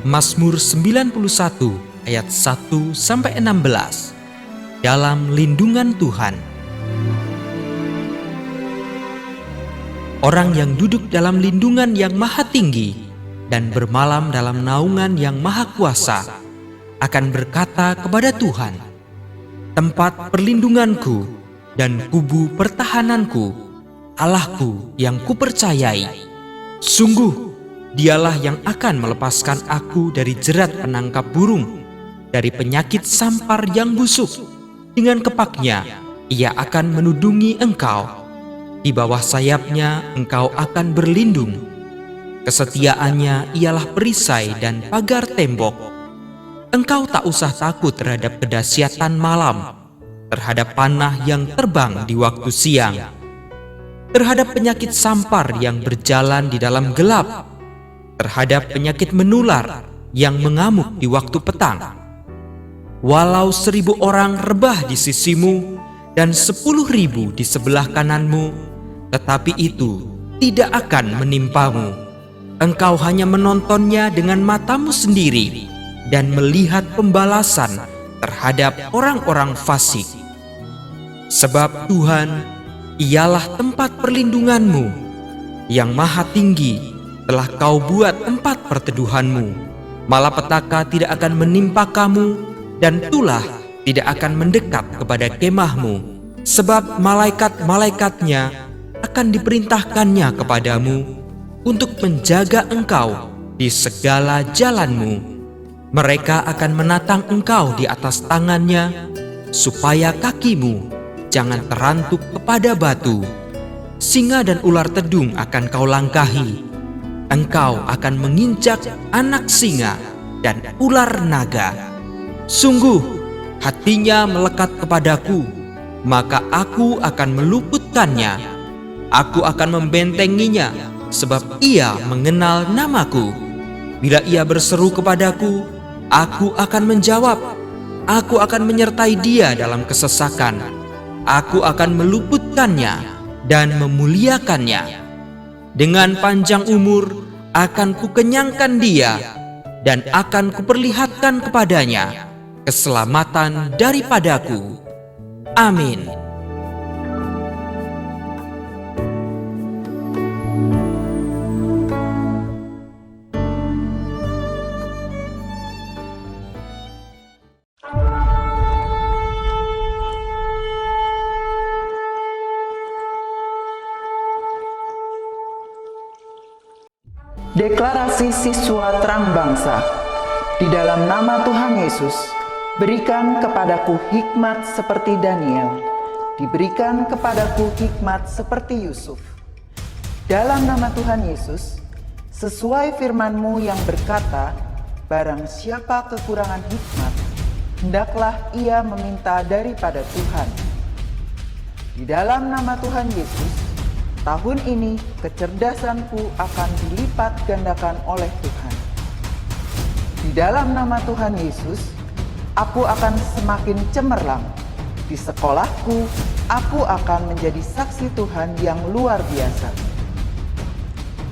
Mazmur 91 ayat 1-16. Dalam lindungan Tuhan. Orang yang duduk dalam lindungan yang maha tinggi dan bermalam dalam naungan yang maha kuasa akan berkata kepada Tuhan, tempat perlindunganku dan kubu pertahananku, Allahku yang kupercayai. Sungguh, Dialah yang akan melepaskan aku dari jerat penangkap burung, dari penyakit sampar yang busuk. Dengan kepaknya, Ia akan menudungi engkau. Di bawah sayapnya, engkau akan berlindung. Kesetiaannya ialah perisai dan pagar tembok. Engkau tak usah takut terhadap kedahsyatan malam, terhadap panah yang terbang di waktu siang, terhadap penyakit sampar yang berjalan di dalam gelap, terhadap penyakit menular yang mengamuk di waktu petang. Walau 1000 orang rebah di sisimu dan 10.000 di sebelah kananmu, tetapi itu tidak akan menimpamu. Engkau hanya menontonnya dengan matamu sendiri dan melihat pembalasan terhadap orang-orang fasik. Sebab Tuhan, Ialah tempat perlindunganmu, yang maha tinggi telah kau buat tempat perteduhanmu. Malapetaka tidak akan menimpa kamu, dan tulah tidak akan mendekat kepada kemahmu. Sebab malaikat-malaikatnya akan diperintahkannya kepadamu untuk menjaga engkau di segala jalanmu. Mereka akan menatang engkau di atas tangannya, supaya kakimu jangan terantuk kepada batu. Singa dan ular tedung akan kau langkahi. Engkau akan menginjak anak singa dan ular naga. Sungguh, hatinya melekat kepadaku, maka aku akan meluputkannya. Aku akan membentenginya, sebab ia mengenal namaku. Bila ia berseru kepadaku, aku akan menjawab. Aku akan menyertai dia dalam kesesakan. Aku akan meluputkannya dan memuliakannya. Dengan panjang umur akan kukenyangkan dia, dan akan kuperlihatkan kepadanya keselamatan daripadaku. Amin. Deklarasi siswa terang bangsa. Di dalam nama Tuhan Yesus, berikan kepadaku hikmat seperti Daniel. Diberikan kepadaku hikmat seperti Yusuf. Dalam nama Tuhan Yesus, sesuai firman-Mu yang berkata, barang siapa kekurangan hikmat, hendaklah ia meminta daripada Tuhan. Di dalam nama Tuhan Yesus, tahun ini kecerdasanku akan dilipat gandakan oleh Tuhan. Di dalam nama Tuhan Yesus, aku akan semakin cemerlang. Di sekolahku, aku akan menjadi saksi Tuhan yang luar biasa.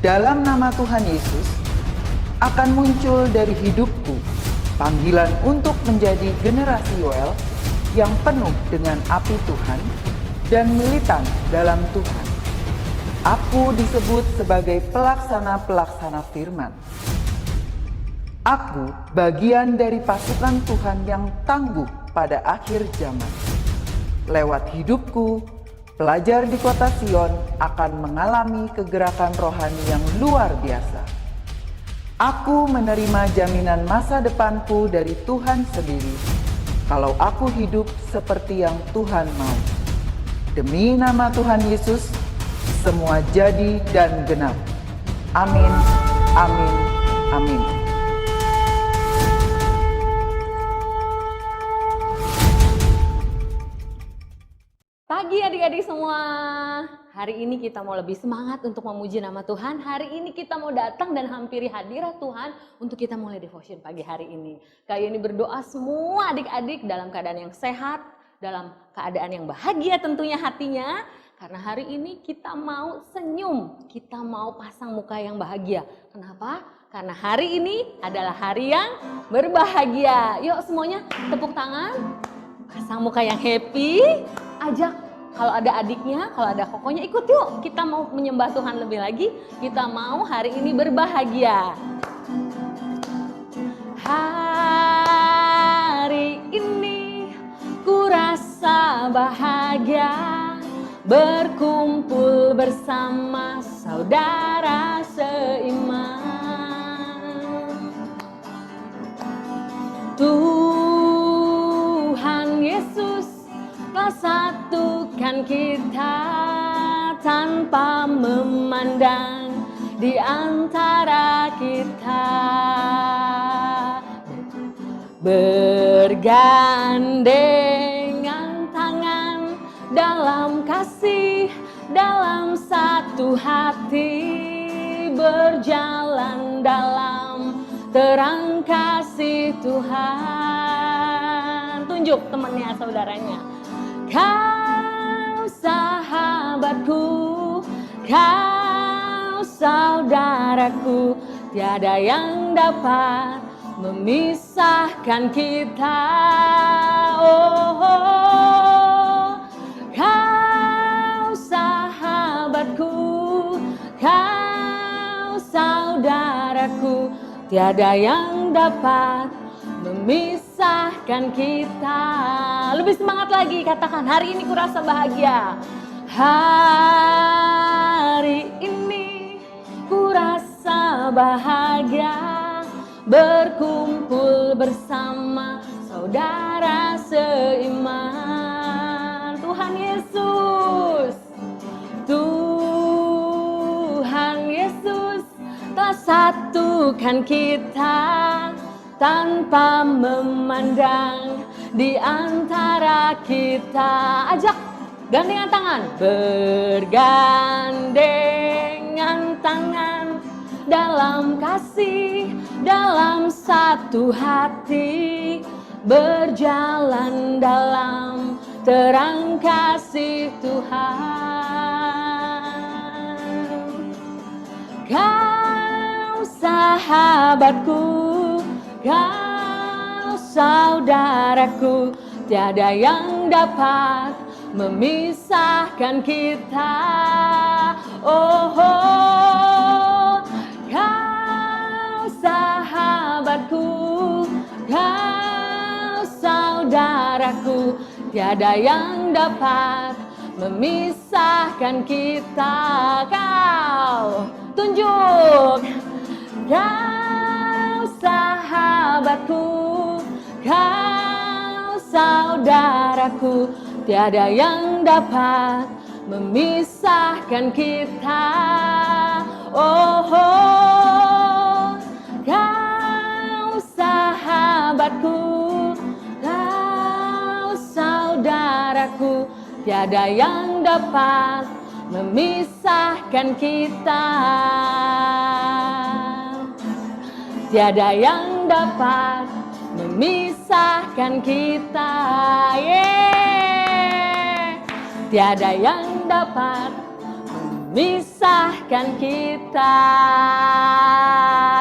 Dalam nama Tuhan Yesus, akan muncul dari hidupku panggilan untuk menjadi generasi Yoel yang penuh dengan api Tuhan dan militan dalam Tuhan. Aku disebut sebagai pelaksana-pelaksana firman. Aku bagian dari pasukan Tuhan yang tangguh pada akhir zaman. Lewat hidupku, pelajar di kota Sion akan mengalami kegerakan rohani yang luar biasa. Aku menerima jaminan masa depanku dari Tuhan sendiri, kalau aku hidup seperti yang Tuhan mau. Demi nama Tuhan Yesus, semua jadi dan genap. Amin, amin, amin. Pagi adik-adik semua. Hari ini kita mau lebih semangat untuk memuji nama Tuhan. Hari ini kita mau datang dan hampiri hadirat Tuhan untuk kita mulai devotion pagi hari ini. Kak Yeni berdoa semua adik-adik dalam keadaan yang sehat, dalam keadaan yang bahagia tentunya hatinya. Karena hari ini kita mau senyum, kita mau pasang muka yang bahagia. Kenapa? Karena hari ini adalah hari yang berbahagia. Yuk semuanya tepuk tangan, pasang muka yang happy, ajak kalau ada adiknya, kalau ada kokonya ikut yuk. Kita mau menyembah Tuhan lebih lagi, kita mau hari ini berbahagia. Hari ini ku rasa bahagia, berkumpul bersama saudara seiman. Tuhan Yesus telah satukan kita tanpa memandang di antara kita. Bergandengan tangan dalam kasih, dalam satu hati, berjalan dalam terang kasih Tuhan. Tunjuk temannya, saudaranya. Kau sahabatku, kau saudaraku, tiada yang dapat memisahkan kita. Oh, kau sahabatku, kau saudaraku, tiada yang dapat memisahkan kita. Lebih semangat lagi, katakan hari ini ku rasa bahagia. Hari ini ku rasa bahagia, berkumpul bersama saudara seiman. Tuhan Yesus, Tuhan Yesus telah satukan kita tanpa memandang di antara kita. Ajak gandengan tangan, bergandengan tangan dalam kasih, dalam satu hati, berjalan dalam terang kasih Tuhan. Kau sahabatku, kau saudaraku, tiada yang dapat memisahkan kita. Oh, kau sahabatku, kau saudaraku, tiada yang dapat memisahkan kita. Kau tunjuk, kau sahabatku, kau saudaraku, tiada yang dapat memisahkan kita. Oh, kau sahabatku, kau saudaraku, tiada yang dapat memisahkan kita. Tiada yang dapat memisahkan kita. Tiada yang dapat memisahkan kita.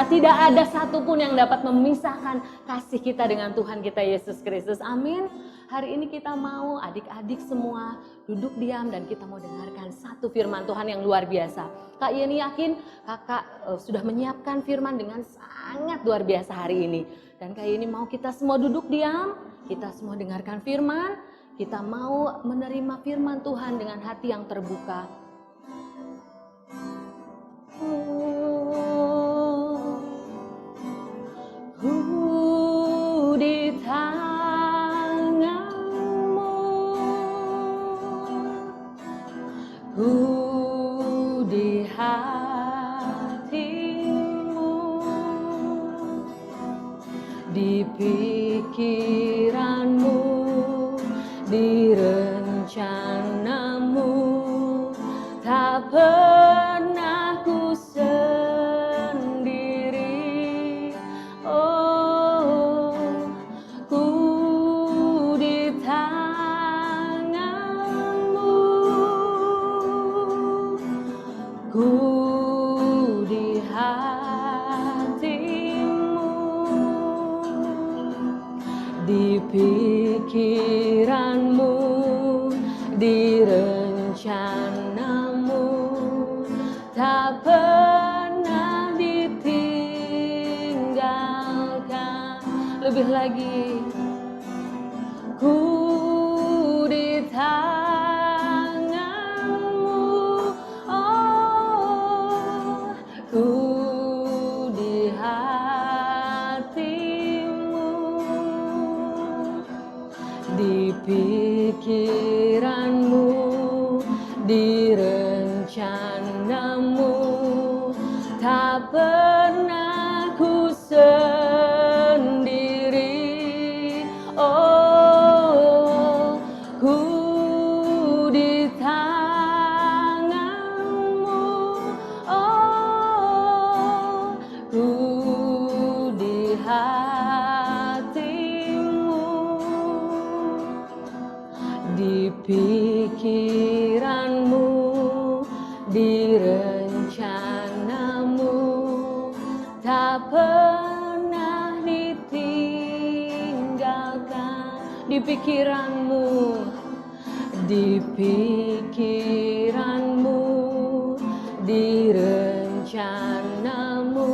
Tidak ada satupun yang dapat memisahkan kasih kita dengan Tuhan kita Yesus Kristus. Amin. Hari ini kita mau adik-adik semua duduk diam dan kita mau dengarkan satu firman Tuhan yang luar biasa. Kak Yeni yakin kakak sudah menyiapkan firman dengan sangat luar biasa hari ini. Dan Kak Yeni mau kita semua duduk diam, kita semua dengarkan firman. Kita mau menerima firman Tuhan dengan hati yang terbuka. Di tanganmu, di hatimu, di pikiranmu, di rencanamu, tak pernah ku sendiri. Oh, ku di tanganmu, ku di hatimu, di pikiranmu, di rencanamu, tak pernah ditinggalkan. Lebih lagi, ku di tanganmu, oh, ku di hatimu, di pikiranmu, di rencanamu, tak pernah ku sendiri, oh, ku di tanganmu, oh, ku di hatimu, di pikiranmu, di rencanamu, tak pernah ditinggalkan. Di pikiranmu, di pikiranmu, di rencanamu,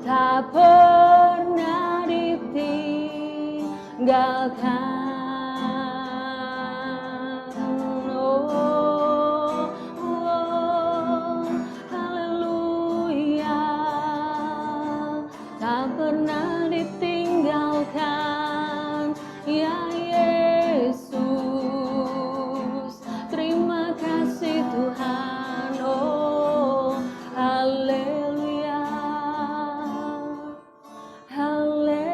tak pernah ditinggalkan. Haleluya, tak pernah ditinggalkan. Ya Yesus, terima kasih Tuhan. Oh, haleluya, haleluya,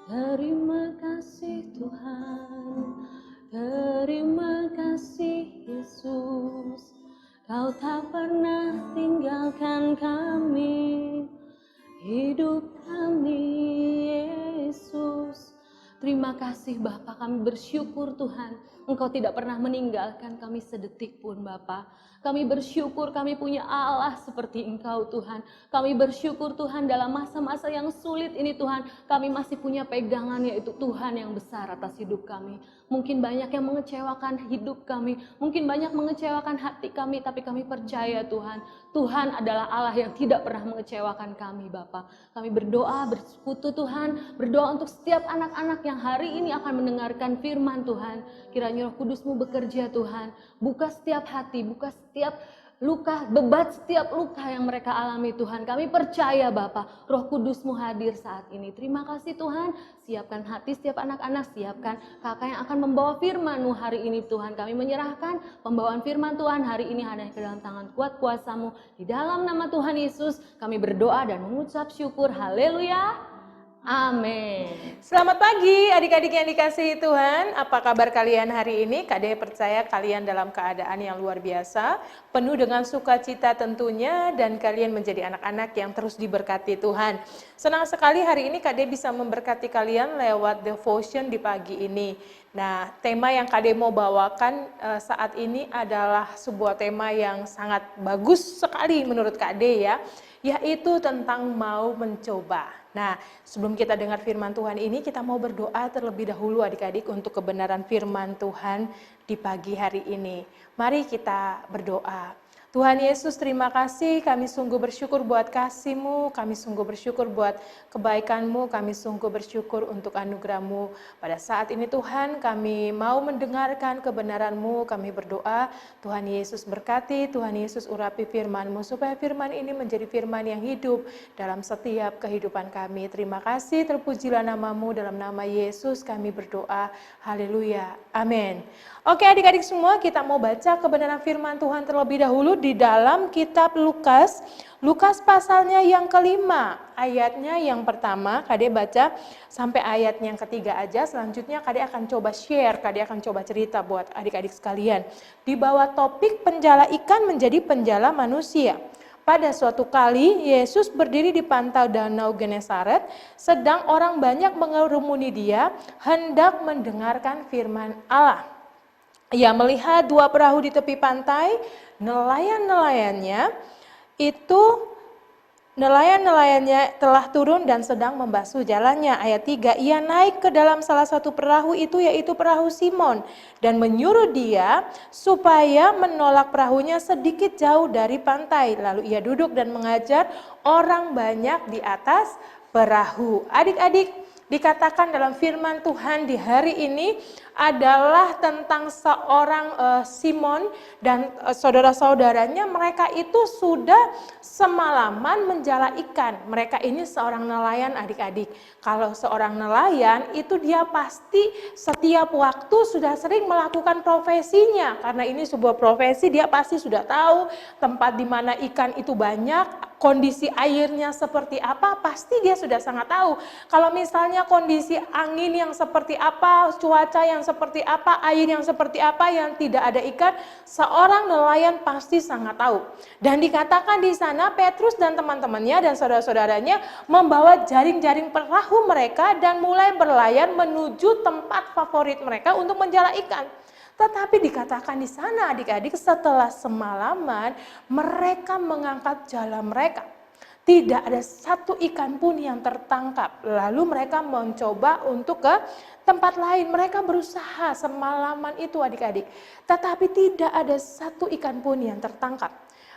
terima kasih Tuhan, terima kasih Yesus, Kau tak pernah tinggalkan kami, hidup kami Yesus. Terima kasih Bapa, kami bersyukur Tuhan, Engkau tidak pernah meninggalkan kami sedetik pun Bapa. Kami bersyukur kami punya Allah seperti Engkau Tuhan. Kami bersyukur Tuhan dalam masa-masa yang sulit ini Tuhan, kami masih punya pegangan yaitu Tuhan yang besar atas hidup kami. Mungkin banyak yang mengecewakan hidup kami, mungkin banyak mengecewakan hati kami, tapi kami percaya Tuhan, Tuhan adalah Allah yang tidak pernah mengecewakan kami Bapa. Kami berdoa, bersekutu Tuhan, berdoa untuk setiap anak-anak yang hari ini akan mendengarkan firman Tuhan. Kiranya Roh Kudus-Mu bekerja Tuhan, buka setiap hati, buka setiap luka, bebat setiap luka yang mereka alami Tuhan. Kami percaya Bapa, Roh Kudus-Mu hadir saat ini. Terima kasih Tuhan, siapkan hati setiap anak-anak, siapkan kakak yang akan membawa firman-Mu hari ini Tuhan. Kami menyerahkan pembawaan firman Tuhan hari ini hanya ke dalam tangan kuat kuasa-Mu. Di dalam nama Tuhan Yesus kami berdoa dan mengucap syukur. Haleluya. Amin. Selamat pagi adik-adik yang dikasihi Tuhan. Apa kabar kalian hari ini? Kak Dea percaya kalian dalam keadaan yang luar biasa, penuh dengan sukacita tentunya, dan kalian menjadi anak-anak yang terus diberkati Tuhan. Senang sekali hari ini Kak Dea bisa memberkati kalian lewat devotion di pagi ini. Nah, tema yang Kak Dea mau bawakan saat ini adalah sebuah tema yang sangat bagus sekali menurut Kak Dea ya, yaitu tentang mau mencoba. Nah, sebelum kita dengar firman Tuhan ini, kita mau berdoa terlebih dahulu adik-adik untuk kebenaran firman Tuhan di pagi hari ini. Mari kita berdoa. Tuhan Yesus, terima kasih, kami sungguh bersyukur buat kasih-Mu, kami sungguh bersyukur buat kebaikan-Mu, kami sungguh bersyukur untuk anugerah-Mu. Pada saat ini Tuhan, kami mau mendengarkan kebenaran-Mu, kami berdoa, Tuhan Yesus berkati, Tuhan Yesus urapi firman-Mu, supaya firman ini menjadi firman yang hidup dalam setiap kehidupan kami. Terima kasih, terpujilah nama-Mu, dalam nama Yesus kami berdoa, haleluya, amin. Oke adik-adik semua, kita mau baca kebenaran firman Tuhan terlebih dahulu di dalam kitab Lukas. Lukas pasalnya yang kelima, ayatnya yang pertama, Kak Dea baca sampai ayat yang ketiga aja. Selanjutnya Kak Dea akan coba share, Kak Dea akan coba cerita buat adik-adik sekalian. Di bawah topik penjala ikan menjadi penjala manusia. Pada suatu kali, Yesus berdiri di pantai Danau Genesaret, sedang orang banyak mengerumuni dia, hendak mendengarkan firman Allah. Ia melihat 2 perahu di tepi pantai, nelayan-nelayannya telah turun dan sedang membasuh jalannya. Ayat 3, ia naik ke dalam salah satu perahu itu, yaitu perahu Simon, dan menyuruh dia supaya menolak perahunya sedikit jauh dari pantai. Lalu ia duduk dan mengajar orang banyak di atas perahu. Adik-adik, dikatakan dalam firman Tuhan di hari ini adalah tentang seorang Simon dan saudara-saudaranya. Mereka itu sudah semalaman menjala ikan. Mereka ini seorang nelayan, adik-adik. Kalau seorang nelayan itu dia pasti setiap waktu sudah sering melakukan profesinya. Karena ini sebuah profesi, dia pasti sudah tahu tempat di mana ikan itu banyak, kondisi airnya seperti apa, pasti dia sudah sangat tahu. Kalau misalnya kondisi angin yang seperti apa, cuaca yang seperti apa, air yang seperti apa, yang tidak ada ikan, seorang nelayan pasti sangat tahu. Dan dikatakan di sana Petrus dan teman-temannya dan saudara-saudaranya membawa jaring-jaring perahu mereka dan mulai berlayar menuju tempat favorit mereka untuk menjala ikan. Tetapi dikatakan di sana adik-adik, setelah semalaman mereka mengangkat jala mereka. Tidak ada satu ikan pun yang tertangkap. Lalu mereka mencoba untuk ke tempat lain. Mereka berusaha semalaman itu adik-adik. Tetapi tidak ada satu ikan pun yang tertangkap.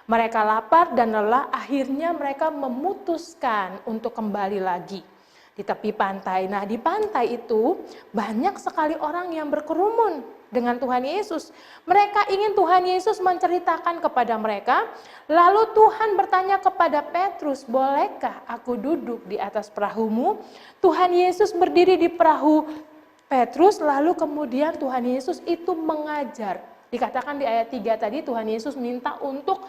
Mereka lapar dan lelah, akhirnya mereka memutuskan untuk kembali lagi di tepi pantai. Nah, di pantai itu banyak sekali orang yang berkerumun dengan Tuhan Yesus. Mereka ingin Tuhan Yesus menceritakan kepada mereka. Lalu Tuhan bertanya kepada Petrus, bolehkah aku duduk di atas perahumu? Tuhan Yesus berdiri di perahu Petrus, lalu kemudian Tuhan Yesus itu mengajar. Dikatakan di ayat 3 tadi, Tuhan Yesus minta untuk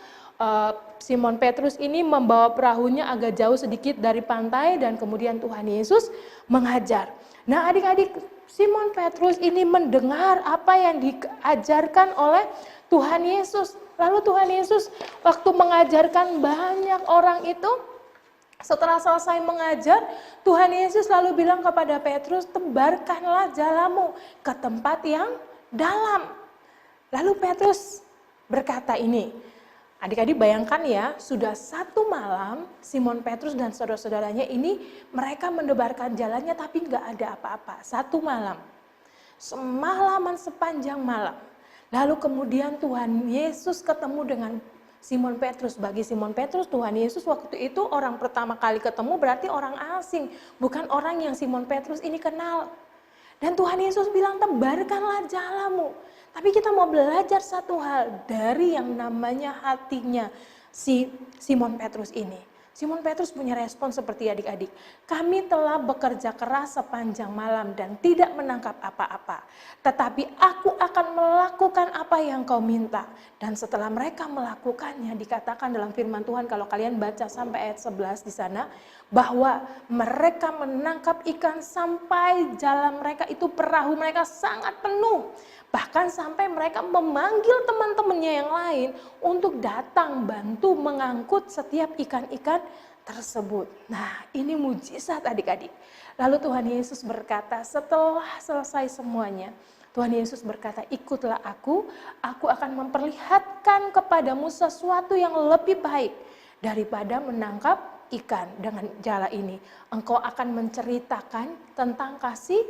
Simon Petrus ini membawa perahunya agak jauh sedikit dari pantai, dan kemudian Tuhan Yesus mengajar. Nah adik-adik, Simon Petrus ini mendengar apa yang diajarkan oleh Tuhan Yesus. Lalu Tuhan Yesus waktu mengajarkan banyak orang itu, setelah selesai mengajar, Tuhan Yesus lalu bilang kepada Petrus, tebarkanlah jalamu ke tempat yang dalam. Lalu Petrus berkata ini, adik-adik bayangkan ya, sudah satu malam Simon Petrus dan saudara-saudaranya ini mereka mendebarkan jalannya tapi nggak ada apa-apa. Satu malam, semalaman sepanjang malam. Lalu kemudian Tuhan Yesus ketemu dengan Simon Petrus. Bagi Simon Petrus, Tuhan Yesus waktu itu orang pertama kali ketemu berarti orang asing, bukan orang yang Simon Petrus ini kenal. Dan Tuhan Yesus bilang, tebarkanlah jalamu. Tapi kita mau belajar satu hal dari yang namanya hatinya si Simon Petrus ini. Simon Petrus punya respon seperti adik-adik. Kami telah bekerja keras sepanjang malam dan tidak menangkap apa-apa. Tetapi aku akan melakukan apa yang kau minta. Dan setelah mereka melakukannya, dikatakan dalam firman Tuhan, kalau kalian baca sampai ayat 11 di sana, bahwa mereka menangkap ikan sampai jalan mereka itu, perahu mereka sangat penuh. Bahkan sampai mereka memanggil teman-temannya yang lain untuk datang bantu mengangkut setiap ikan-ikan tersebut. Nah, ini mujizat adik-adik. Lalu Tuhan Yesus berkata, setelah selesai semuanya, Tuhan Yesus berkata, ikutlah aku akan memperlihatkan kepadamu sesuatu yang lebih baik daripada menangkap ikan dengan jala ini. Engkau akan menceritakan tentang kasih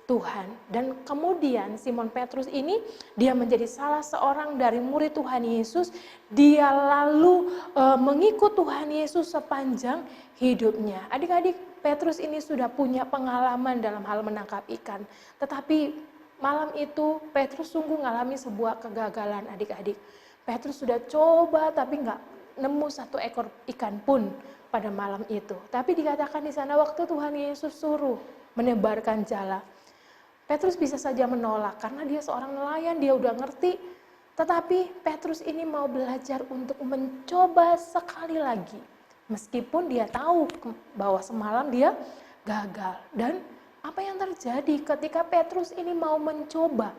Tuhan. Dan kemudian Simon Petrus ini dia menjadi salah seorang dari murid Tuhan Yesus. Dia lalu mengikut Tuhan Yesus sepanjang hidupnya. Adik-adik, Petrus ini sudah punya pengalaman dalam hal menangkap ikan. Tetapi malam itu Petrus sungguh mengalami sebuah kegagalan adik-adik. Petrus sudah coba tapi nggak nemu satu ekor ikan pun pada malam itu. Tapi dikatakan di sana waktu Tuhan Yesus suruh menebarkan jala, Petrus bisa saja menolak karena dia seorang nelayan, dia udah ngerti. Tetapi Petrus ini mau belajar untuk mencoba sekali lagi. Meskipun dia tahu bahwa semalam dia gagal. Dan apa yang terjadi ketika Petrus ini mau mencoba?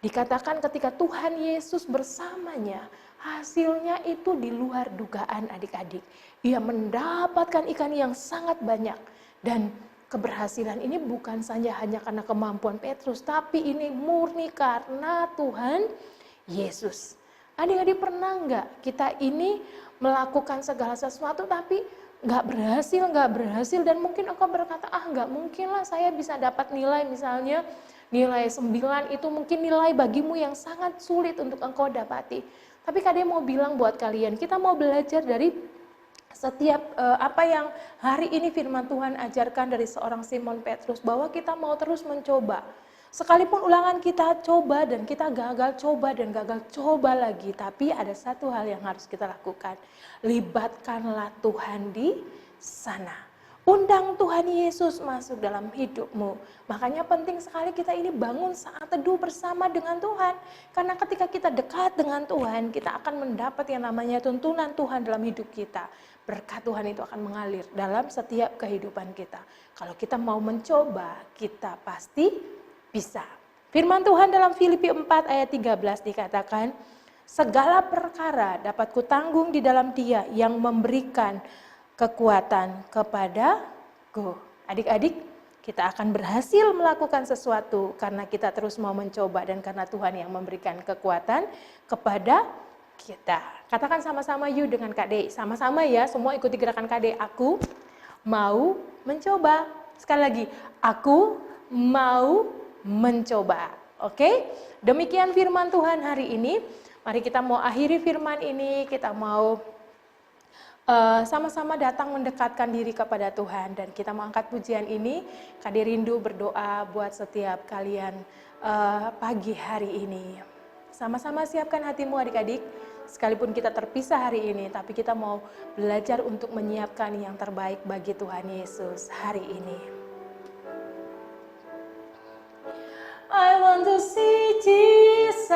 Dikatakan ketika Tuhan Yesus bersamanya, hasilnya itu di luar dugaan adik-adik. Ia mendapatkan ikan yang sangat banyak. Dan keberhasilan ini bukan saja hanya karena kemampuan Petrus, tapi ini murni karena Tuhan Yesus. Adik-adik, pernah nggak kita ini melakukan segala sesuatu tapi nggak berhasil, dan mungkin engkau berkata, nggak mungkin lah saya bisa dapat nilai, misalnya nilai 9 itu mungkin nilai bagimu yang sangat sulit untuk engkau dapati. Tapi Kak mau bilang buat kalian, kita mau belajar dari setiap apa yang hari ini firman Tuhan ajarkan dari seorang Simon Petrus, bahwa kita mau terus mencoba. Sekalipun ulangan kita coba dan kita gagal coba lagi, tapi ada satu hal yang harus kita lakukan. Libatkanlah Tuhan di sana. Undang Tuhan Yesus masuk dalam hidupmu. Makanya penting sekali kita ini bangun saat teduh bersama dengan Tuhan. Karena ketika kita dekat dengan Tuhan, kita akan mendapat yang namanya tuntunan Tuhan dalam hidup kita. Berkat Tuhan itu akan mengalir dalam setiap kehidupan kita. Kalau kita mau mencoba, kita pasti bisa. Firman Tuhan dalam Filipi 4 ayat 13 dikatakan, segala perkara dapat kutanggung di dalam Dia yang memberikan kekuatan kepadaku. Adik-adik, kita akan berhasil melakukan sesuatu karena kita terus mau mencoba dan karena Tuhan yang memberikan kekuatan kepada kita. Katakan sama-sama yuk dengan Kak Dei. Sama-sama ya, semua ikuti gerakan Kak Dei. Aku mau mencoba. Sekali lagi, aku mau mencoba. Oke? Demikian firman Tuhan hari ini. Mari kita mau akhiri firman ini, kita mau sama-sama datang mendekatkan diri kepada Tuhan, dan kita mau angkat pujian ini. Kak Dei rindu berdoa buat setiap kalian pagi hari ini. Sama-sama siapkan hatimu adik-adik, sekalipun kita terpisah hari ini, tapi kita mau belajar untuk menyiapkan yang terbaik bagi Tuhan Yesus hari ini. I want to see Jesus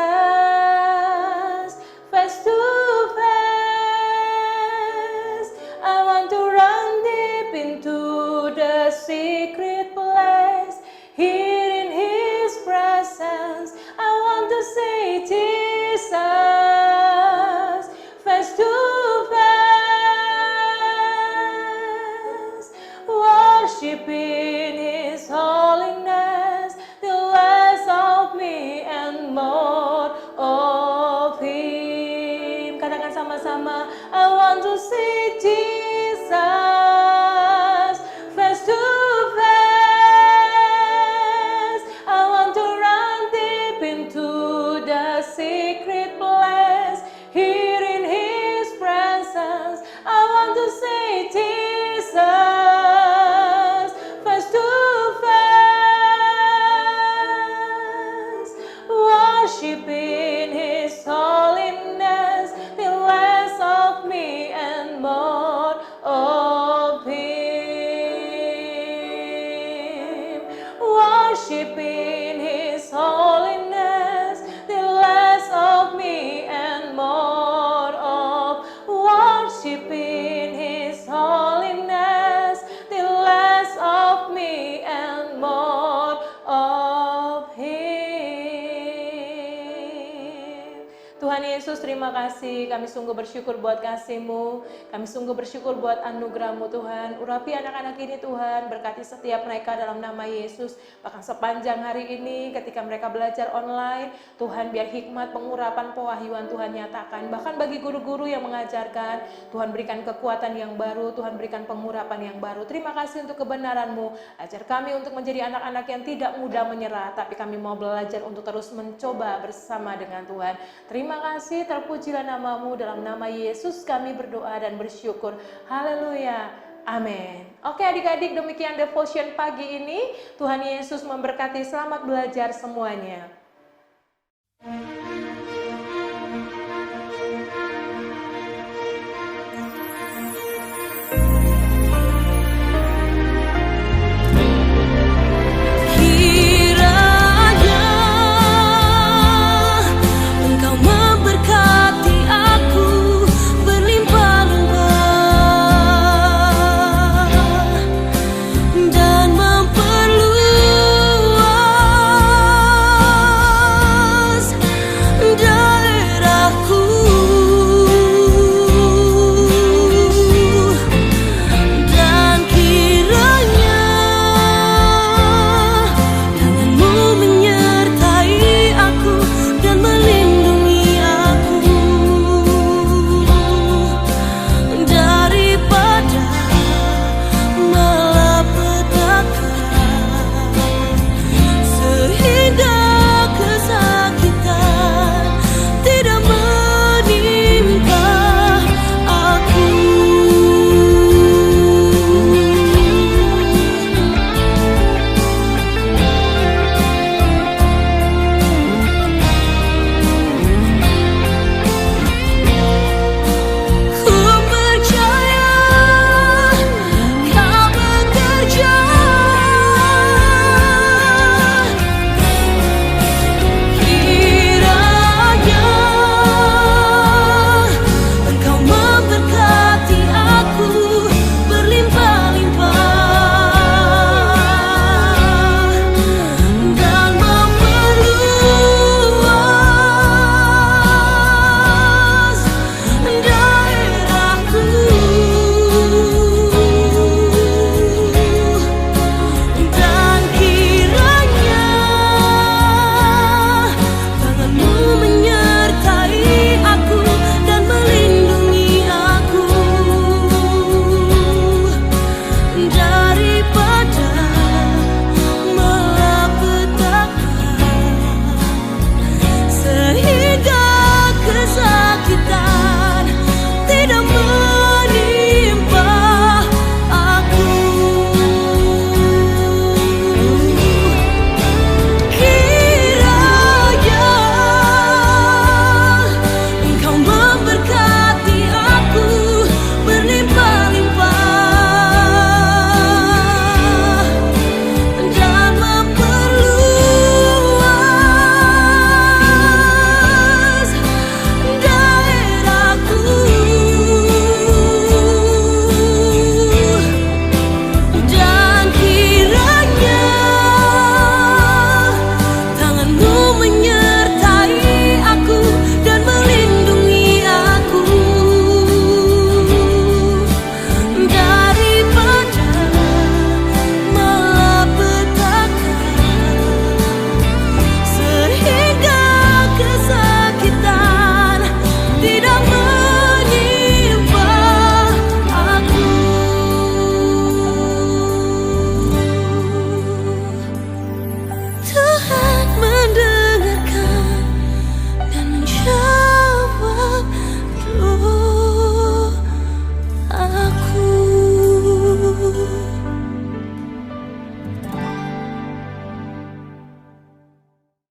face to face. I want to run deep into the secret place. Here in His presence, I want to see Jesus face to face. Worship in His holiness, the less of me and more of Him. Katakan sama-sama, I want to see Jesus face to face. I want to run deep into the secret place. Here in His presence, I want to see Jesus face to face. Worship in His holiness, the less of me and more of Him. Worship in His holiness, the less of me and more of. Worship in His holiness, the less of me and more of Him. Tuhan Yesus, terima kasih. Kami sungguh bersyukur buat kasih-Mu. Kami sungguh bersyukur buat anugerah-Mu Tuhan. Urapi anak-anak ini Tuhan. Berkati setiap mereka dalam nama Yesus. Bahkan sepanjang hari ini ketika mereka belajar online, Tuhan biar hikmat, pengurapan, pewahyuan Tuhan nyatakan. Bahkan bagi guru-guru yang mengajarkan, Tuhan berikan kekuatan yang baru. Tuhan berikan pengurapan yang baru. Terima kasih untuk kebenaran-Mu. Ajar kami untuk menjadi anak-anak yang tidak mudah menyerah, tapi kami mau belajar untuk terus mencoba bersama dengan Tuhan. Terima kasih, terpujilah nama-Mu, dalam nama Yesus kami berdoa dan bersyukur. Haleluya. Amin. Oke adik-adik, demikian devotion pagi ini. Tuhan Yesus memberkati, selamat belajar semuanya.